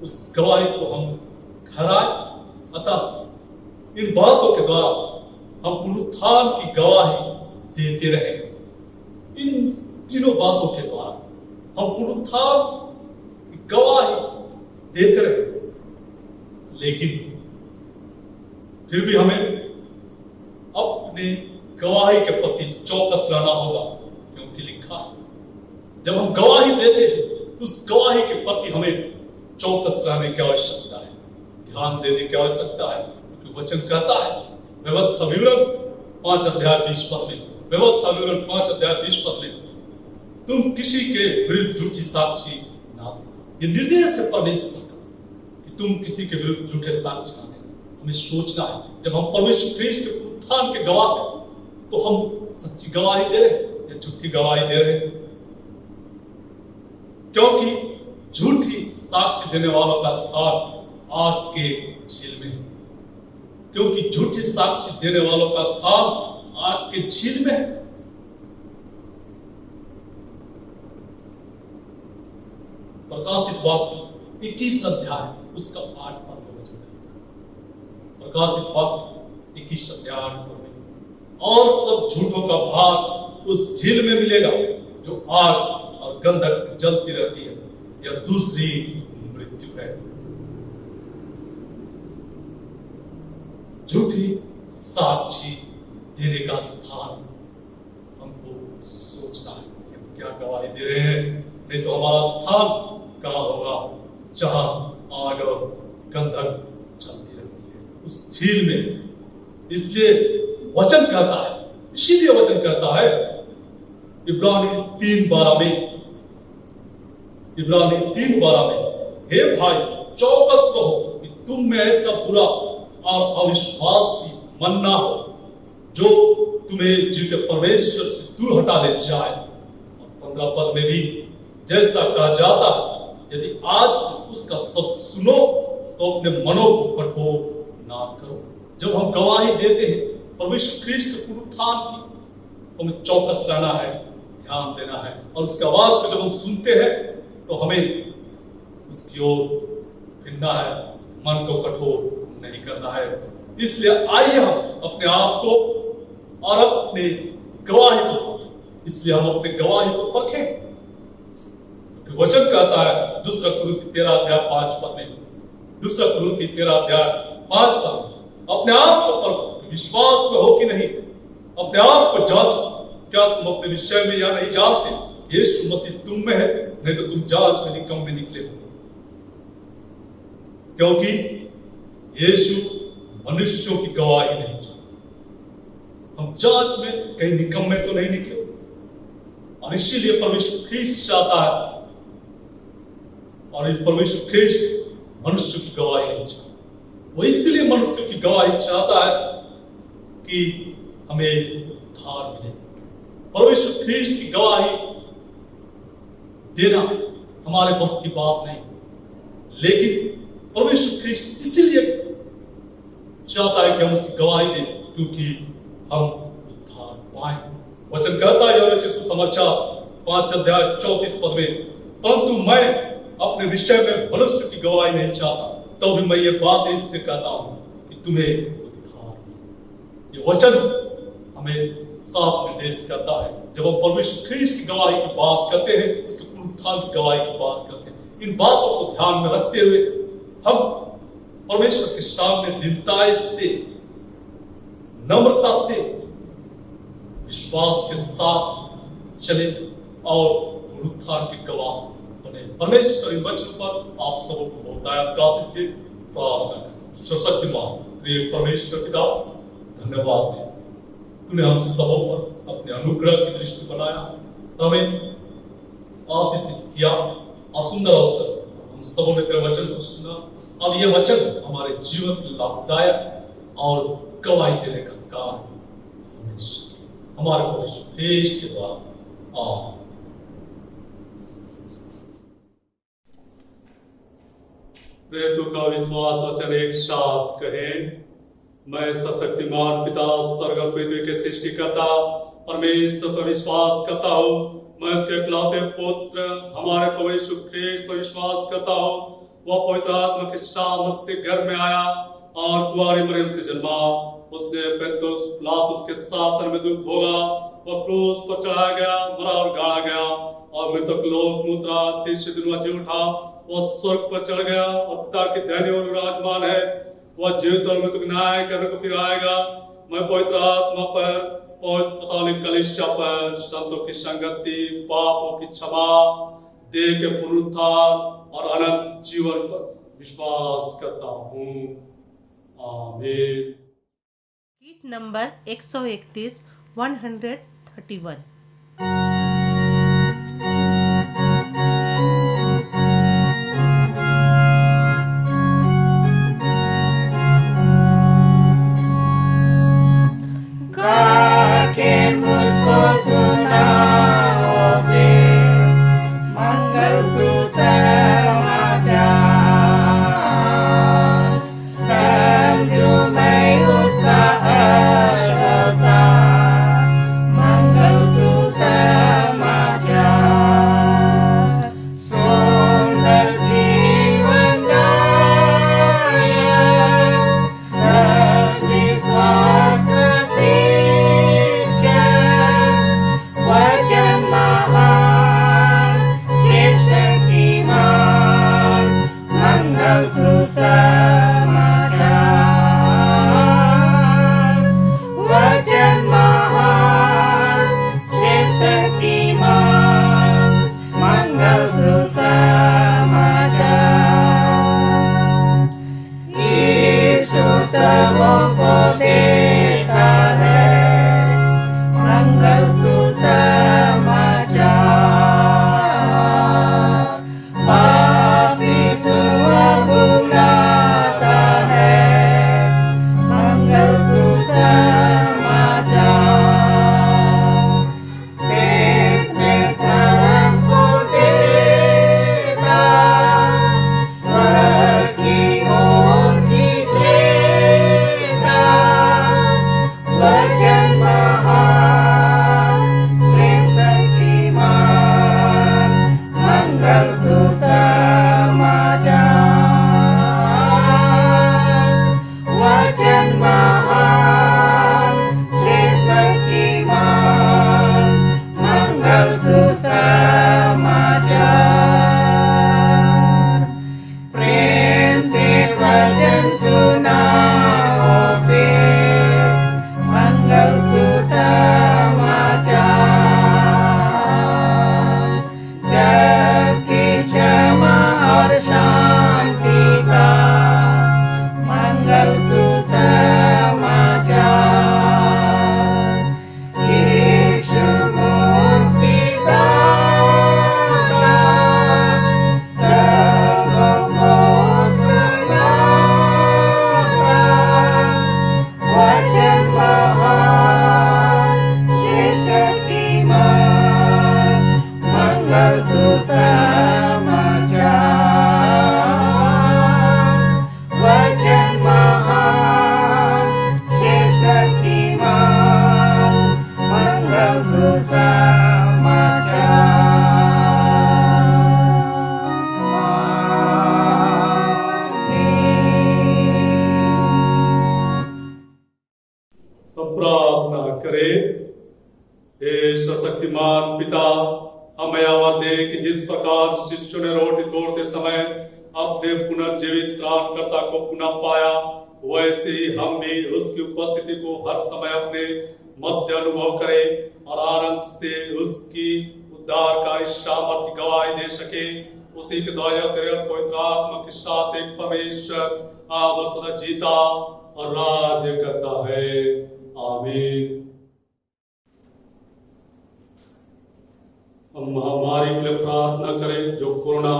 उस गवाही को हम ठहराए। अतः इन बातों के द्वारा हम पुनरुत्थान की गवाही देते रहे। इन तीनों बातों के द्वारा हम पुनरुत्थान गवाही देते रहे, लेकिन फिर भी हमें अपने गवाही के प्रति चौकस रहना होगा, क्योंकि लिखा है जब हम गवाही देते हैं तो उस गवाही के प्रति हमें चौकस रहने की आवश्यकता है, ध्यान देने की आवश्यकता है, क्योंकि वचन कहता है व्यवस्था विवरण 5 अध्याय 20 पद में, व्यवस्था विवरण 5 अध्याय 20 पद में, तुम किसी के विरुद्ध झूठी साक्षी ना दो। ये निर्देश है परमेश्वर का कि तुम किसी के विरुद्ध झूठे साक्ष्य ना दें। हमें सोचना है, जब हम परमेश्वर ख्रीष्ट के उत्थान के गवाह हैं, तो हम सच्ची गवाही दे रहे हैं या झूठी गवाही दे रहे हैं? क्योंकि झूठी साक्ष्य देने वालों का स्थान आग के झील में है। क्योंकि झूठी साक्ष्य देने वालों का स्थान आग के झील में है। प्रकाशित वाक्य 21 अध्याय उसका 8 पद में वचन है। प्रकाशित वाक्य 21 अध्याय 8 पद में, और सब झूठों का भाग उस झील में मिलेगा जो आग और गंधक से जलती रहती है, यह दूसरी मृत्यु है। झूठी साक्षी देने का स्थान हमको सोचना है कि हम क्या गवाही दे रहे हैं, नहीं तो हमारा स्थान कहां होगा जहां आग और गंधक चलती रहती है, उस झील में। इसलिए वचन कहता है, इसीलिए वचन कहता है इब्रानी 3:12 में, इब्रानी 3:12 में, हे भाई चौकस रहो कि तुम में ऐसा बुरा और अविश्वासी मन ना हो जो तुम्हें जीवित परमेश्वर से दूर हटा ले जाए। और 15 पद में भी जैसा कहा जाता है यदि आज उसका शब्द सुनो तो अपने मनों को कठोर ना करो। जब हम गवाही देते हैं परमेश्वर ख्रीष्ट के पुनरुत्थान की, तो हमें चौकस रहना है, ध्यान देना है, और उसके आवाज को जब हम सुनते हैं तो हमें उसकी ओर फिरना है, मन को कठोर नहीं करना है। इसलिए आइए हम अपने आप को और अपने गवाही को परखें। इसलिए हम अपने गवाही को परखें। वचन कहता है दूसरा कुरिन्थी 13 अध्याय 5 पद में, दूसरा कुरिन्थी 13 अध्याय 5 पद में, अपने आप को परखो, विश्वास में हो कि नहीं, अपने आप को जांचो, क्या तुम अपने विषय में या नहीं जानते यीशु मसीह तुम में है, नहीं तो तुम जांच में निकम्मे निकले हो। क्योंकि यीशु मनुष्यों की गवाही नहीं चाहता। हम जांच में कहीं निकम्मे तो नहीं निकले, और इसीलिए परमेश्वर ख्रीष्ट चाहता है, और परमेश्वर ख्रीष्ट मनुष्य की गवाही नहीं चाहता। वो इसलिए मनुष्य की गवाही चाहता है कि हमें उद्धार मिले। परमेश्वर ख्रीष्ट की गवाही देना हमारे बस की बात नहीं, लेकिन परमेश्वर ख्रीष्ट इसलिए चाहता है कि हम उसकी गवाही दें क्योंकि हम उद्धार पाए। वचन कहता है यूहन्ना सुसमाचार 5 अध्याय 34 पद में, परंतु मैं अपने विषय में मनुष्य की गवाही नहीं चाहता, तो भी मैं ये बात इसलिए कहता हूं कि तुम्हें उद्धार मिले। ये वचन हमें साफ निर्देश करता है। जब हम परमेश्वर ख्रीष्ट की गवाही की बात करते हैं, उसके पुनरुत्थान की गवाही की बात करते हैं, इन बातों को ध्यान में रखते हुए हम परमेश्वर के सामने दीनताई से, नम्रता से, विश्वास के साथ चले और पुनरुत्थान के गवाह बने। परमेश्वर इन वचन पर आप सबों को बहुत आशीष दे। प्रार्थना करें। सर्वशक्तिमान प्रिय परमेश्वर पिता, धन्यवाद दे, तूने हम सबों पर अपने अनुग्रह की दृष्टि बनाया, हमें आशीषित किया, सुंदर अवसर हम सबों ने तेरे वचन को सुना। अब यह वचन हमारे जीवन में लाभदायक और गवाही देने का कार्य हमारे परमेश्वर ख्रीष्ट के द्वारा। आमीन। प्रेरितों का विश्वास वचन एक साथ कहें। मैं सशक्तिमान पिता स्वर्ग और पृथ्वी के सृष्टिकर्ता परमेश्वर पर विश्वास करता हूँ। मैं उसके इकलौते पुत्र हमारे परमेश्वर ख्रीष्ट पर विश्वास करता हूँ। वह पवित्र आत्मा के सामर्थ से घर में आया और कुंवारी मरियम से जन्मा। उसने पेंतुस पिलातुस के शासन में दुख भोगा। वह क्रूस पर चढ़ाया गया, मरा और गाड़ा गया और मृतक लोक मुद्रा तीसरे दिन वह जी उठा। वह स्वर्ग पर चढ़ गया और पिता के दाहिने ओर विराजमान है। वह जीवित और मृतक न्याय करने को फिर आएगा। मैं पवित्र आत्मा पर, पवित्र कैथोलिक कलीसिया पर, संतों की संगति, पापों की क्षमा, देह के पुनरुत्थान और अनंत जीवन पर विश्वास करता हूँ। आमीन। गीत नंबर 131 131। मंगल करे। हे सशक्तिमान पिता, हमें आवाज दे कि जिस प्रकार शिष्यों ने रोटी तोड़ते समय अपने पुनर्जीवित त्राणकर्ता को पुनः पाया, वैसे ही हम भी उसकी उपस्थिति को हर समय अपने मध्य अनुभव करें और आनंद से उसकी उद्धारकारी सामर्थ्य की गवाही दे सके। उसी के द्वारा तेरे पवित्र आत्मा के साथ एक परमेश्वर आप और सदा जीता और राज्य करता है। आमीन। हम महामारी के लिए प्रार्थना करें जो कोरोना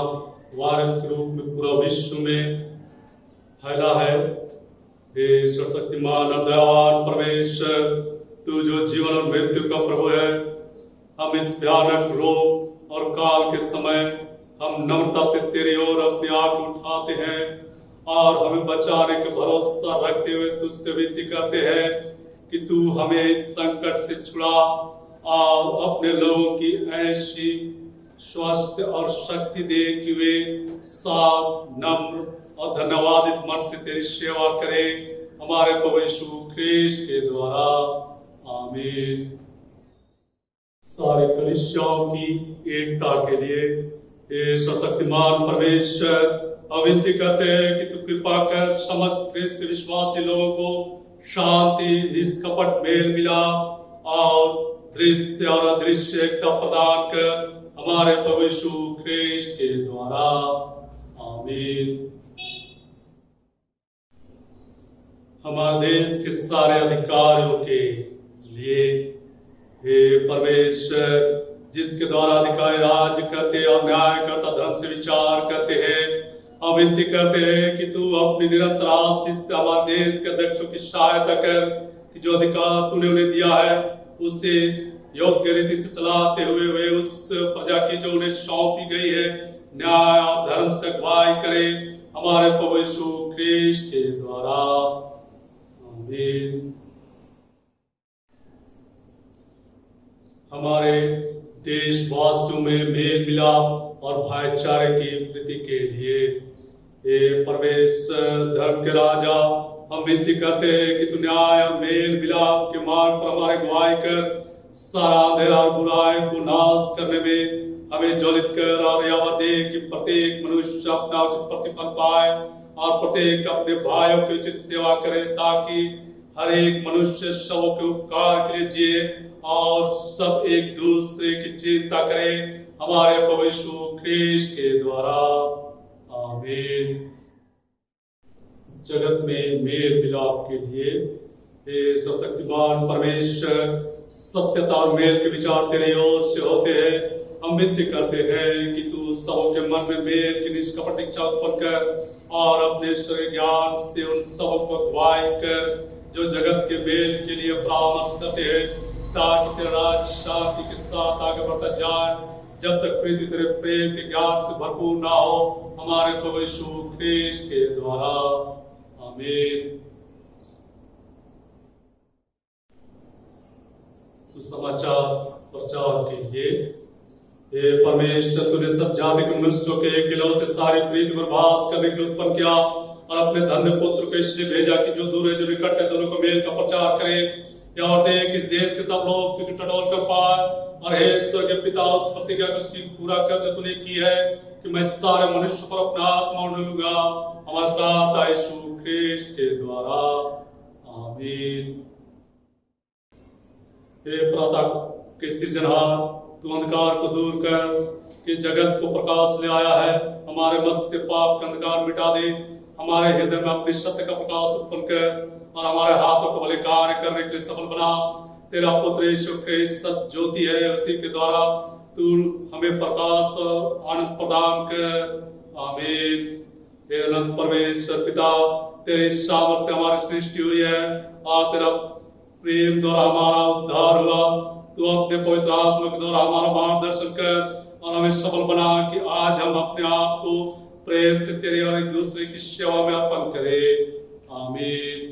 वायरस के रूप में पूरा विश्व में फैला है। हे सर्वशक्तिमान और दयावान परमेश्वर, तू जो जीवन और मृत्यु का प्रभु है, हम इस भयानक रोग और काल के समय हम नम्रता से तेरी ओर अपनी आंख उठाते हैं और हमें बचाने का भरोसा रखते हुए तुझसे विनती करते हैं कि तू हमें इस संकट से छुड़ा और अपने लोगों की ऐसी स्वास्थ्य और शक्ति दे कि वे साफ, नम्र और धन्यवादित मन से तेरी सेवा करें, हमारे प्रभु यीशु ख्रीस्ट के द्वारा। आमीन। सारे कलीसियाओं की एकता के लिए हे सशक्तिमान परमेश्वर, अब विनती करते हैं कि तू कृपा कर समस्त ख्रिस्त विश्वासी लोगों को शांति, निष्कपट मेल मिलाप और दृश्य और अदृश्य एकता प्रदान कर, हमारे प्रभु यीशु ख्रीस्ट के द्वारा। आमीन। हमारे देश के सारे अधिकारियों के लिए हे परमेश्वर, जिसके द्वारा अधिकारी राज्य करते और न्याय करता धर्म से विचार करते हैं, हम विनती करते हैं कि तू अपनी निरंतर आशीष से हमारे देश के अध्यक्षों की सहायता कर कि जो अधिकार तूने उन्हें दिया है उसे योग्य रीति से चलाते हुए वे उस प्रजा की जो उन्हें सौंपी गई है न्याय और धर्म से अगुवाई करे, हमारे प्रभु यीशु ख्रीस्ट के द्वारा। आमीन। हमारे देशवासियों में मेल मिलाप और भाईचारे की वृद्धि के लिए हे परमेश्वर, धर्म के राजा, हम विनती करते हैं कि तू न्याय और मेल मिलाप के मार्ग पर हमारे अगुवाई कर, सारा अंधेरा और बुराई को नाश करने में हमें ज्वलित कर और यह दे कि प्रत्येक मनुष्य अपना उचित प्रतिफल पाए और प्रत्येक अपने भाइयों की उचित सेवा करे, ताकि हर एक मनुष्य सबों के उपकार के लिए जिए और सब एक दूसरे की चिंता करे, हमारे प्रभु यीशु ख्रीस्ट के द्वारा। आमीन। जगत में मेल मिलाप के लिए हे सशक्तिमान परमेश्वर, सत्यता और मेल के विचार तेरी ओर से होते हैं। हम विनती करते हैं कि तू सबों के मन में मेल की निष्कपट इच्छा उत्पन्न कर और अपने ईश्वरीय ज्ञान से उन सबों को अगुवाई कर जो जगत के मेल के लिए परामर्श करते हैं, ताकि तेरा राज शांति के साथ आगे बढ़ता जाए, जब तक पृथ्वी तेरे प्रेम के ज्ञान से भरपूर ना हो, हमारे प्रभु यीशु ख्रीस्ट के द्वारा। आमीन। सुसमाचार प्रचार के लिए हे परमेश्वर, तूने सब जाति के मनुष्यों के एक गिलों से सारी प्रीति पर वास करने के लिए उत्पन्न किया और अपने धन्य पुत्र को इसलिए भेजा कि जो दूर है जो निकट है दोनों को मेल का प्रचार करे, या और दे कि इस देश के सब लोग तुझे टटोल कर पाए। और हे ईश्वर के पिता, उस प्रतिज्ञा को शीघ्र पूरा कर जो तूने की है कि मैं सारे मनुष्य पर अपना आत्मा डालूंगा, हमारा प्रार्थना यीशु ख्रीस्ट के द्वारा। आमीन। हे प्रातः के सृजनहार, तू अंधकार को दूर कर कि जगत को प्रकाश ले आया है, हमारे मत से पाप का अंधकार मिटा दे, हमारे हृदय में अपने सत्य का प्रकाश उत्पन्न कर और हमारे हाथों को भले कार्य करने के लिए सफल बना। तेरा पुत्र यीशु ख्रीस्त सत्य ज्योति है, उसी के द्वारा तू हमें प्रकाश और आनंद प्रदान कर। आमीन। हे अनंत परमेश्वर पिता, तेरे सामर्थ से हमारी सृष्टि हुई है और तेरा प्रेम द्वारा हमारा उद्धार हुआ। तू अपने पवित्र आत्मा के द्वारा हमारा मार्गदर्शन कर और हमें सफल बना कि आज हम अपने आप को प्रेम से तेरे और एक दूसरे की सेवा में अर्पण करें। आमीन।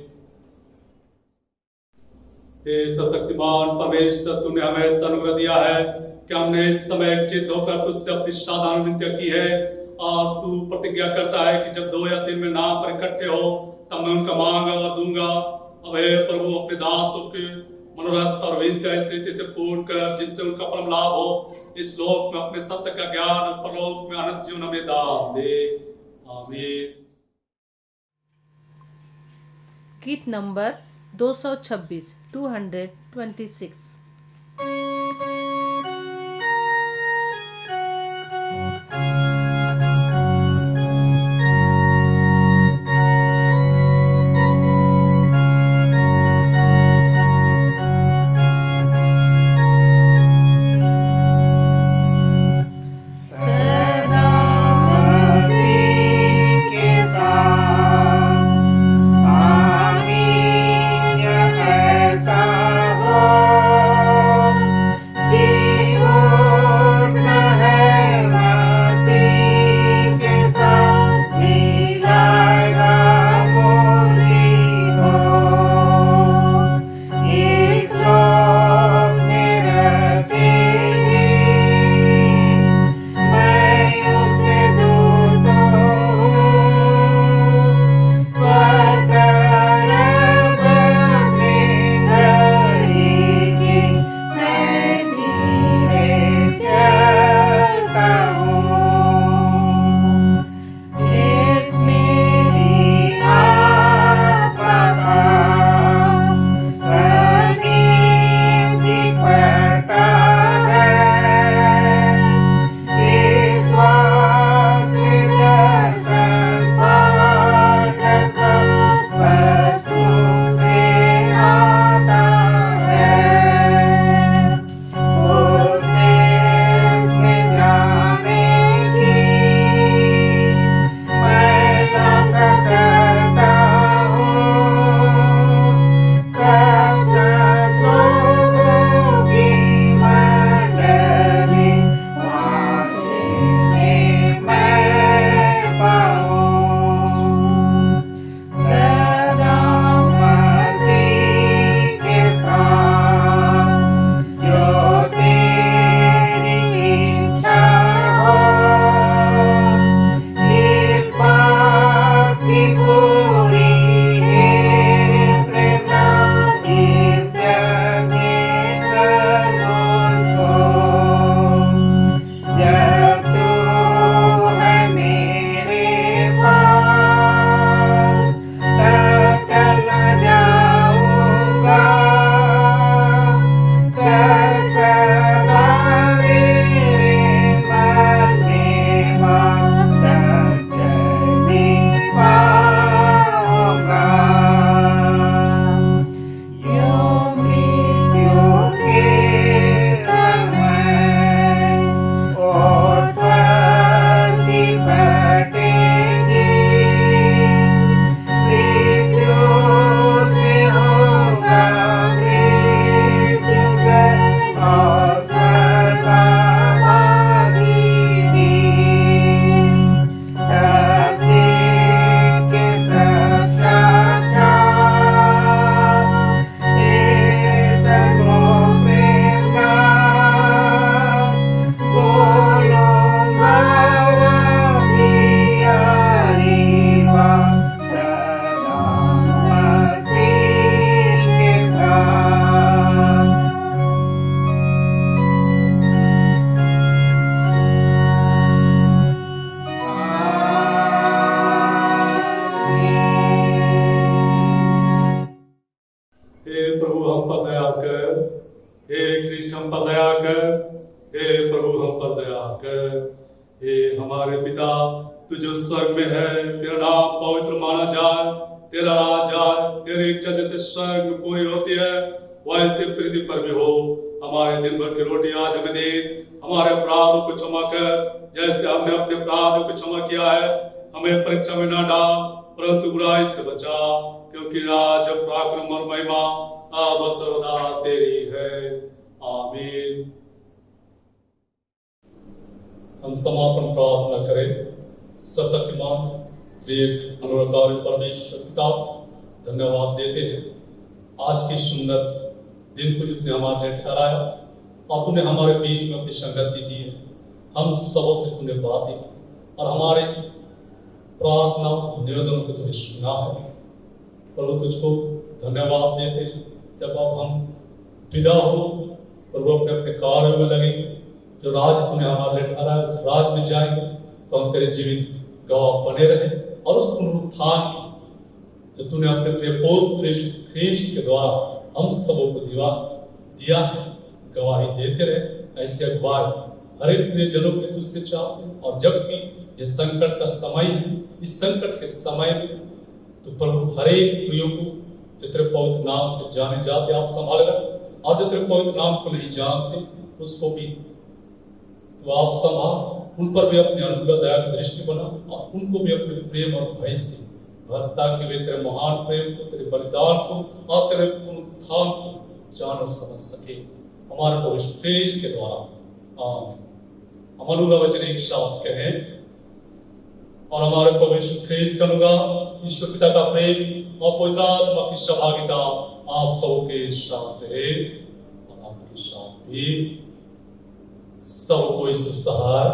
हे सशक्तिमान परमेश्वर, तूने हमें ऐसा अनुग्रह दिया है कि हमने इस समय चित होकर तुझसे अपनी साधारण विनती की है और तू प्रतिज्ञा करता है कि जब 2 या 3 में नाम पर इकट्ठे हो तब मैं उनका मांगा और दूंगा। अब हे प्रभु, अपने दासों के मनोरथ और विद्या स्थिति से पूर्ण कर, जिनसे उनका परम लाभ हो। इस लोक में अपने सत्य का ज्ञान, परलोक में अनंत जीवन हमें दान दे। आमीन। गीत नंबर 226 226। हम पर दया कर। हे प्रभु हम पर दया कर। हे हमारे पिता तू जो स्वर्ग में है, तेरा नाम पवित्र माना जाए, तेरा राज आए, तेरी इच्छा जैसे स्वर्ग में पूरी होती है वैसे पृथ्वी पर भी हो। हमारे दिन भर की रोटी आज हमें दे, हमारे अपराधों को क्षमा कर जैसे हमने अपने अपराधों को क्षमा किया है। हमें परीक्षा में न डाल परंतु बुराई से बचा, क्योंकि राज पराक्रम और महिमा अब सर्वदा तेरी है। आमीन। हम समापन प्रार्थना करें। सशक्तिमान एक अनुग्रहकारी परमेश्वर पिता, धन्यवाद देते हैं आज की सुंदर दिन को जितने हमारे ठहराया और तूने हमारे बीच में अपनी संगति दी है। हम सबों से तूने बातें और हमारे प्रार्थना निवेदन को तूने सुना है। प्रभु तुझको धन्यवाद देते हैं जब अब हम विदा हो, प्रभु अपने अपने कार्यों में लगे। जो राज तूने हमारे लिए ठहराया उस राज में जाएंगे तो हम तेरे जीवित गवाह बने रहे, और उस पुनरुत्थान की जो तूने अपने प्रिय पुत्र यीशु ख्रीस्त के द्वारा हम सबों को दिया है, गवाही देते रहे। ऐसे अगुवाई हर एक प्रिय जनों के तुझसे चाहते हैं। और जबकि ये संकट का समय है, इस संकट के समय में तो प्रभु हर एक प्रियो को जो तेरे पवित्र नाम से जाने जाते आप संभालेगा, और जो तेरे पवित्र नाम को नहीं जानते उसको भी तो आप संभाल, उन पर भी अपने अनुग्रह दया की दृष्टि बना, और उनको भी अपने प्रेम और भय से भर, ताकि वे तेरे महान प्रेम को, तेरे बलिदान को और तेरे पुनरुत्थान को जान और समझ सके। हमारे प्रभु यीशु ख्रीस्त के द्वारा आमीन। हम अनुग्रह वचन एक साथ कहें। और हमारे प्रभु यीशु ख्रीस्त का अनुग्रह, ईश्वर पिता का प्रेम और पवित्र आत्मा की सहभागिता आप सबके साथ रहे और आपके साथ भी। सबको शुभ सहार।